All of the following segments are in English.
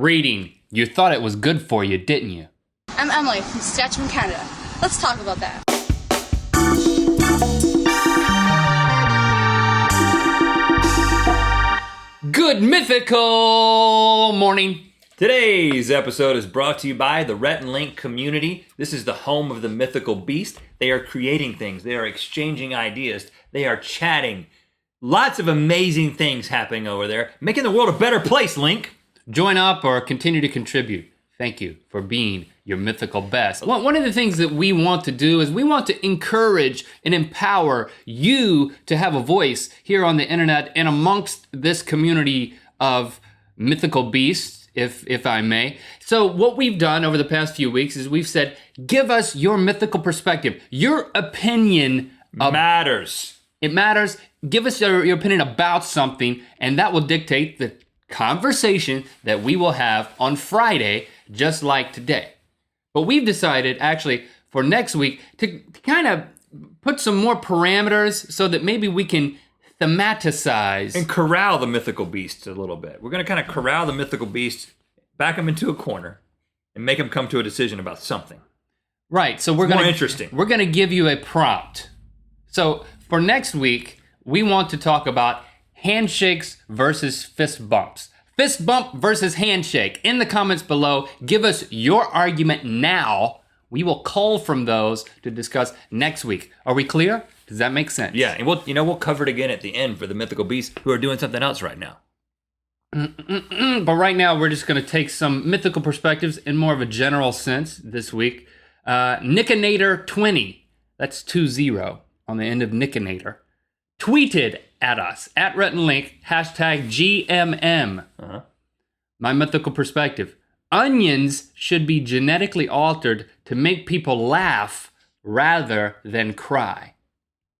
Reading. You thought it was good for you, didn't you? I'm Emily from Saskatchewan, Canada. Let's talk about that. Good mythical morning. Today's episode is brought to you by the Rhett and Link Kommunity. This is the home of the mythical beast. They are creating things. They are exchanging ideas. They are chatting. Lots of amazing things happening over there, making the world a better place, Link. Join up or continue to contribute. Thank you for being your mythical best. One of the things that we want to do is we want to encourage and empower you to have a voice here on the internet and amongst this community of mythical beasts, if I may. So what we've done over the past few weeks is we've said, give us your mythical perspective. Your opinion matters. It matters. Give us your opinion about something, and that will dictate the conversation that we will have on Friday, just like today. But we've decided, actually, for next week, to kind of put some more parameters so that maybe we can thematicize. And corral the mythical beasts a little bit. We're going to kind of corral the mythical beasts, back them into a corner, and make them come to a decision about something. Right, so we're going to give you a prompt. So for next week, we want to talk about handshakes versus fist bumps. Fist bump versus handshake. In the comments below, give us your argument now. We will cull from those to discuss next week. Are we clear? Does that make sense? Yeah, and we'll cover it again at the end for the mythical beasts who are doing something else right now. But right now, we're just going to take some mythical perspectives in more of a general sense this week. Nickinator20, that's 20 on the end of Nickinator, tweeted at us, at Rhett and Link, hashtag GMM. My mythical perspective. Onions should be genetically altered to make people laugh rather than cry.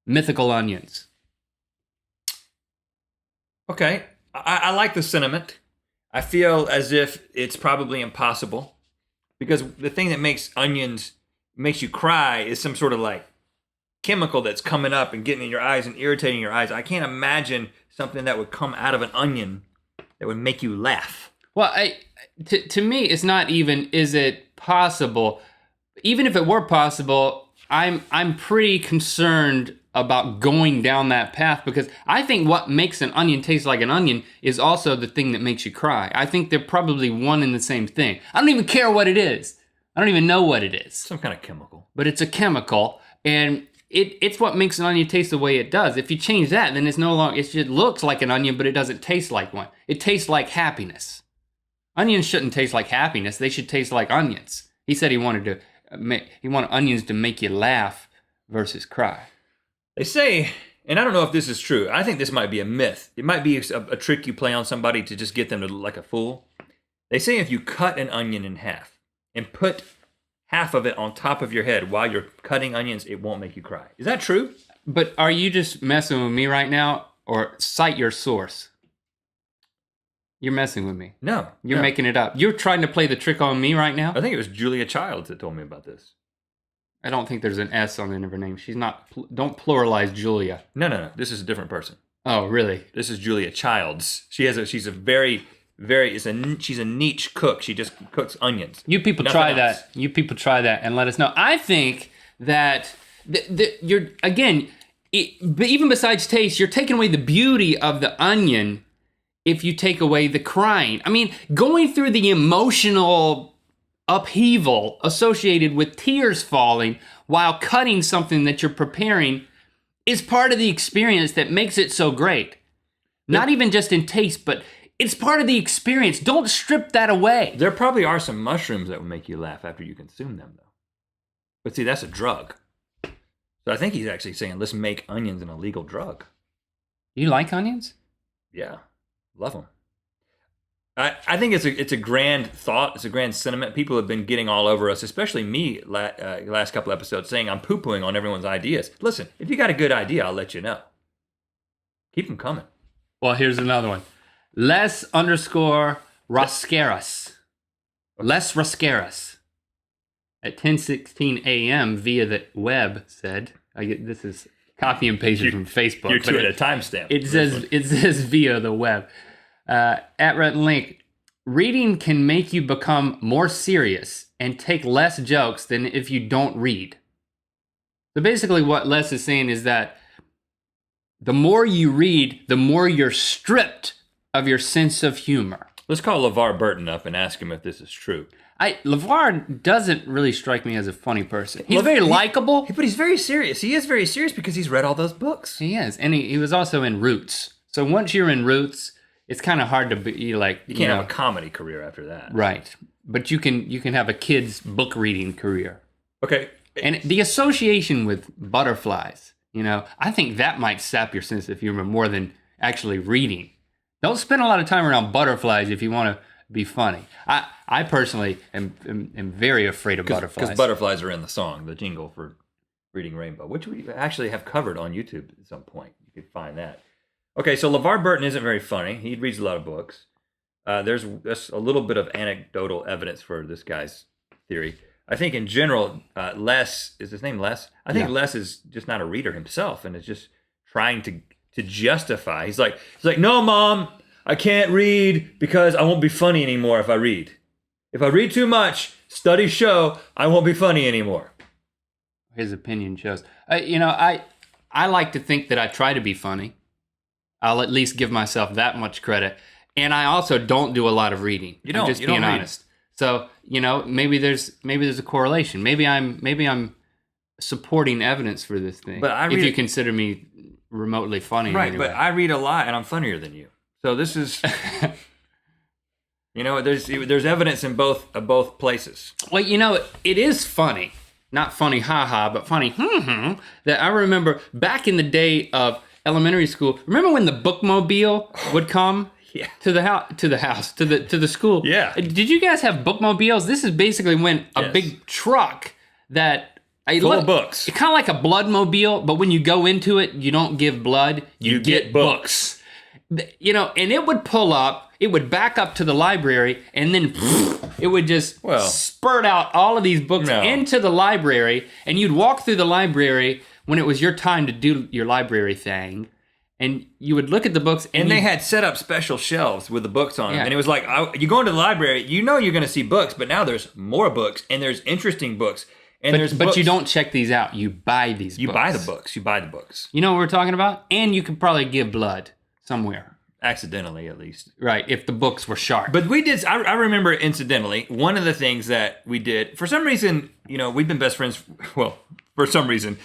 Mythical onions. Okay, I like the sentiment. I feel as if it's probably impossible because the thing that makes onions, makes you cry is some sort of like chemical that's coming up and getting in your eyes and irritating your eyes. I can't imagine something that would come out of an onion that would make you laugh. Well, to me, it's not even, is it possible? Even if it were possible, I'm pretty concerned about going down that path because I think what makes an onion taste like an onion is also the thing that makes you cry. I think they're probably one and the same thing. I don't even care what it is. I don't even know what it is. Some kind of chemical. But it's a chemical, and it's what makes an onion taste the way it does. If you change that, then it's no longer, it just looks like an onion, but it doesn't taste like one. It tastes like happiness. Onions shouldn't taste like happiness. They should taste like onions. He said he wanted onions to make you laugh versus cry. They say, and I don't know if this is true, I think this might be a myth. It might be a trick you play on somebody to just get them to look like a fool. They say if you cut an onion in half and put half of it on top of your head while you're cutting onions, it won't make you cry. Is that true? But are you just messing with me right now, or cite your source? You're messing with me. No. You're making it up. You're trying to play the trick on me right now? I think it was Julia Childs that told me about this. I don't think there's an S on the end of her name. She's not, don't pluralize Julia. No. This is a different person. Oh, really? This is Julia Childs. She's a niche cook. She just cooks onions. You people try that. You people try that and let us know. I think that you're, again, even besides taste, you're taking away the beauty of the onion if you take away the crying. I mean, going through the emotional upheaval associated with tears falling while cutting something that you're preparing is part of the experience that makes it so great. Not even just in taste, but it's part of the experience. Don't strip that away. There probably are some mushrooms that will make you laugh after you consume them, though. But see, that's a drug. So I think he's actually saying, let's make onions an illegal drug. You like onions? Yeah, love them. I think it's a grand thought. It's a grand sentiment. People have been getting all over us, especially me, last couple episodes, saying I'm poo-pooing on everyone's ideas. Listen, if you got a good idea, I'll let you know. Keep them coming. Well, here's another one. Les_Rascaris. Les Rascaris. At 10:16 a.m. via the web said, this is copy and pasted from Facebook. You're doing a timestamp. It says via the web. At Rhett and Link, reading can make you become more serious and take less jokes than if you don't read. So basically what Les is saying is that the more you read, the more you're stripped of your sense of humor. Let's call LeVar Burton up and ask him if this is true. LeVar doesn't really strike me as a funny person. He's very likable. But he's very serious. He is very serious because he's read all those books. He is. And he was also in Roots. So once you're in Roots, it's kind of hard to be like... You can't have a comedy career after that. Right. But you can have a kid's book reading career. Okay. And the association with butterflies, I think that might sap your sense of humor more than actually reading. Don't spend a lot of time around butterflies if you want to be funny. I personally am very afraid of butterflies. Because butterflies are in the song, the jingle for Reading Rainbow, which we actually have covered on YouTube at some point. You could find that. Okay, so LeVar Burton isn't very funny. He reads a lot of books. There's a little bit of anecdotal evidence for this guy's theory. I think in general, Les, is his name Les? I think Les is just not a reader himself and is just trying to justify. He's like, no, Mom, I can't read because I won't be funny anymore if I read. If I read too much, studies show I won't be funny anymore. His opinion shows. I like to think that I try to be funny. I'll at least give myself that much credit. And I also don't do a lot of reading. You don't. I'm just you being don't honest. So, maybe there's a correlation. Maybe I'm supporting evidence for this thing. But if you consider me remotely funny. Right, but I read a lot and I'm funnier than you. So this is there's evidence in both places. Well, it is funny. Not funny haha, but funny that I remember back in the day of elementary school. Remember when the bookmobile would come? Yeah. To the school. Yeah. Did you guys have bookmobiles? This is basically when a big truck that full of books. It's kind of like a bloodmobile, but when you go into it, you don't give blood. You get books. And it would pull up. It would back up to the library, and then it would just spurt out all of these books into the library, and you'd walk through the library when it was your time to do your library thing. And you would look at the books, and they had set up special shelves with the books on them. And it was like, you go into the library, you're going to see books, but now there's more books, and there's interesting books. And but you don't check these out. You buy these books. You buy the books. You buy the books. You know what we're talking about? And you could probably give blood somewhere. Accidentally, at least. Right, if the books were sharp. But we did, I remember incidentally, one of the things that we did, for some reason, we've been best friends, for some reason,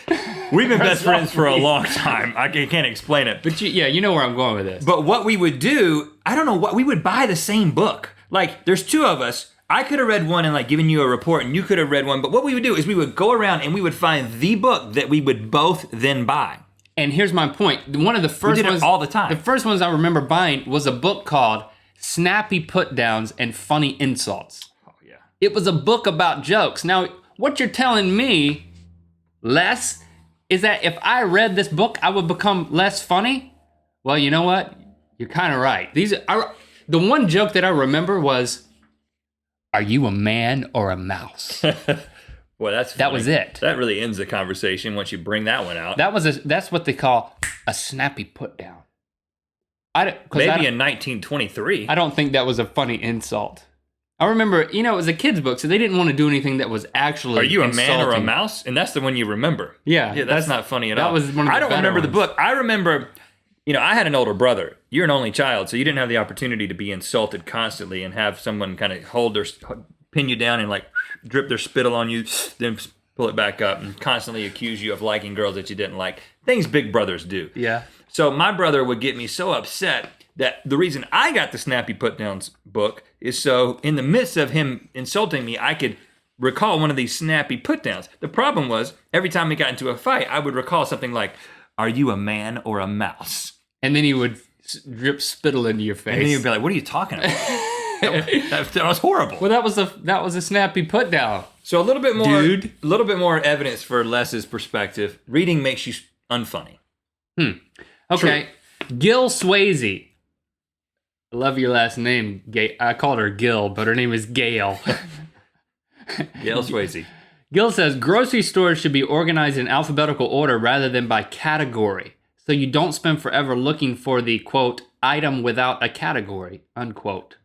we've been best friends for a long time. I can't explain it. But you know where I'm going with this. But what we would do, I don't know what, we would buy the same book. Like, there's two of us. I could have read one and given you a report, and you could have read one. But what we would do is we would go around and we would find the book that we would both then buy. And here's my point. One of the first we did ones it all the time. The first ones I remember buying was a book called Snappy Put-Downs and Funny Insults. Oh, yeah. It was a book about jokes. Now, what you're telling me, Les, is that if I read this book, I would become less funny? Well, you know what? You're kind of right. The one joke that I remember was, "Are you a man or a mouse?" Boy, that was it. That really ends the conversation once you bring that one out. That's what they call a snappy put down. Maybe in 1923. I don't think that was a funny insult. I remember, it was a kid's book, so they didn't want to do anything that was actually Are you a insulting. man or a mouse? And that's the one you remember. Yeah. That's not funny at all. That was one of the I don't better remember ones. the book. I remember, I had an older brother. You're an only child, so you didn't have the opportunity to be insulted constantly and have someone kind of pin you down and drip their spittle on you, then pull it back up and constantly accuse you of liking girls that you didn't like. Things big brothers do. Yeah. So my brother would get me so upset that the reason I got the Snappy Put-Downs book is so in the midst of him insulting me, I could recall one of these snappy put-downs. The problem was, every time we got into a fight, I would recall something like, "Are you a man or a mouse?" And then he would drip spittle into your face. And then you'd be like, "What are you talking about?" that was horrible. Well, that was a snappy put down. So a little bit more evidence for Les's perspective. Reading makes you unfunny. Okay. True. Gil Swayze. I love your last name. I called her Gil, but her name is Gail. Gail Swayze. Gil says grocery stores should be organized in alphabetical order rather than by category, so you don't spend forever looking for the quote item without a category unquote.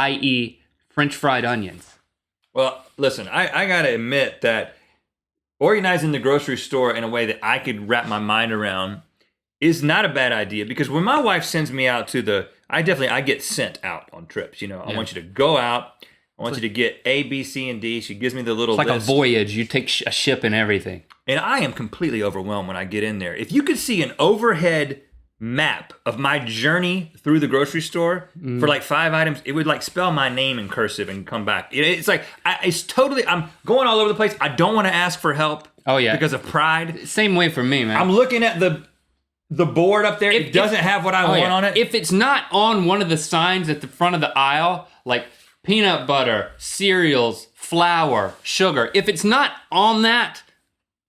i.e., French fried onions. Well, listen, I got to admit that organizing the grocery store in a way that I could wrap my mind around is not a bad idea, because when my wife sends me out to I get sent out on trips. I want you to go out. I want you to get A, B, C, and D. She gives me the little It's like list. a voyage. You take a ship and everything. And I am completely overwhelmed when I get in there. If you could see an overhead map of my journey through the grocery store for like 5 items, it would like spell my name in cursive and come back. It's like, I'm going all over the place. I don't want to ask for help. Oh, yeah. Because of pride. Same way for me, man. I'm looking at the board up there. It doesn't have what I want on it. If it's not on one of the signs at the front of the aisle, like peanut butter, cereals, flour, sugar, if it's not on that,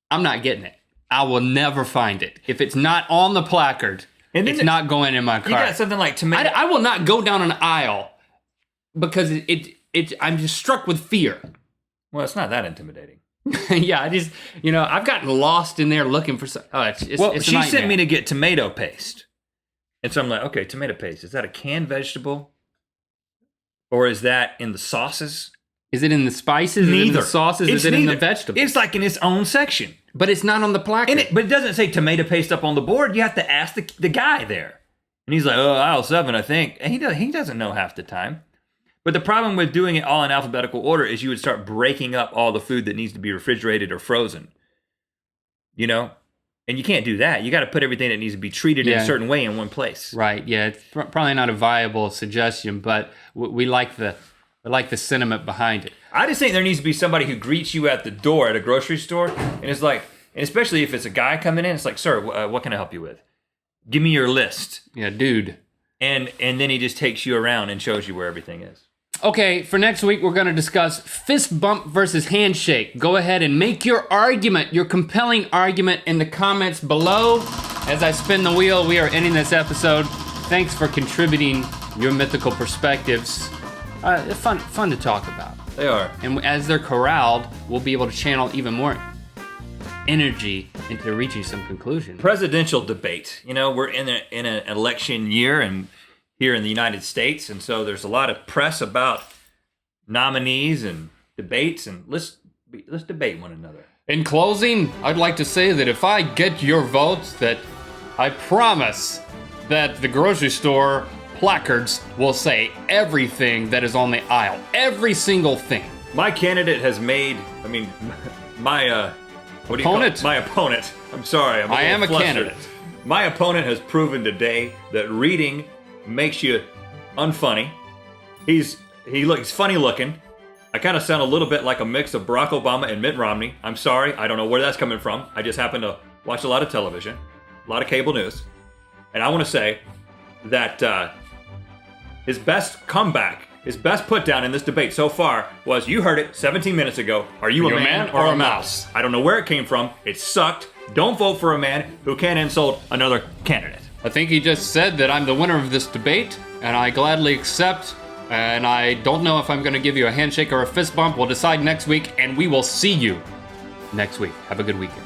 I'm not getting it. I will never find it. If it's not on the placard, it's not going in my cart. You got something like tomato. I will not go down an aisle because I'm just struck with fear. Well, it's not that intimidating. Yeah, I've gotten lost in there looking for some. Oh, it's she sent me to get tomato paste. And so I'm like, okay, tomato paste. Is that a canned vegetable? Or is that in the sauces? Is it in the spices? Neither. Is it in the sauces? Is it in the vegetables? It's like in its own section. But it's not on the placard. But it doesn't say tomato paste up on the board. You have to ask the guy there. And he's like, aisle 7, I think. And he doesn't know half the time. But the problem with doing it all in alphabetical order is you would start breaking up all the food that needs to be refrigerated or frozen. And you can't do that. You got to put everything that needs to be treated in a certain way in one place. Right. Yeah. It's probably not a viable suggestion, but we like the sentiment behind it. I just think there needs to be somebody who greets you at the door at a grocery store, and it's like, and especially if it's a guy coming in, it's like, sir, what can I help you with? Give me your list. Yeah, dude. And then he just takes you around and shows you where everything is. Okay, for next week, we're going to discuss fist bump versus handshake. Go ahead and make your argument, your compelling argument in the comments below. As I spin the wheel, we are ending this episode. Thanks for contributing your mythical perspectives. They're fun to talk about. They are. And as they're corralled, we'll be able to channel even more energy into reaching some conclusion. Presidential debate. We're in an election year and here in the United States, and so there's a lot of press about nominees and debates, and let's debate one another. In closing, I'd like to say that if I get your votes, that I promise that the grocery store placards will say everything that is on the aisle. Every single thing. My candidate has made, my opponent? My opponent. I'm sorry. I am a candidate. My opponent has proven today that reading makes you unfunny. He's funny looking. I kind of sound a little bit like a mix of Barack Obama and Mitt Romney. I'm sorry. I don't know where that's coming from. I just happen to watch a lot of television, a lot of cable news. And I want to say that his best comeback, his best put down in this debate so far was, you heard it 17 minutes ago, are you a man or a mouse? I don't know where it came from. It sucked. Don't vote for a man who can't insult another candidate. I think he just said that I'm the winner of this debate, and I gladly accept, and I don't know if I'm going to give you a handshake or a fist bump. We'll decide next week, and we will see you next week. Have a good weekend.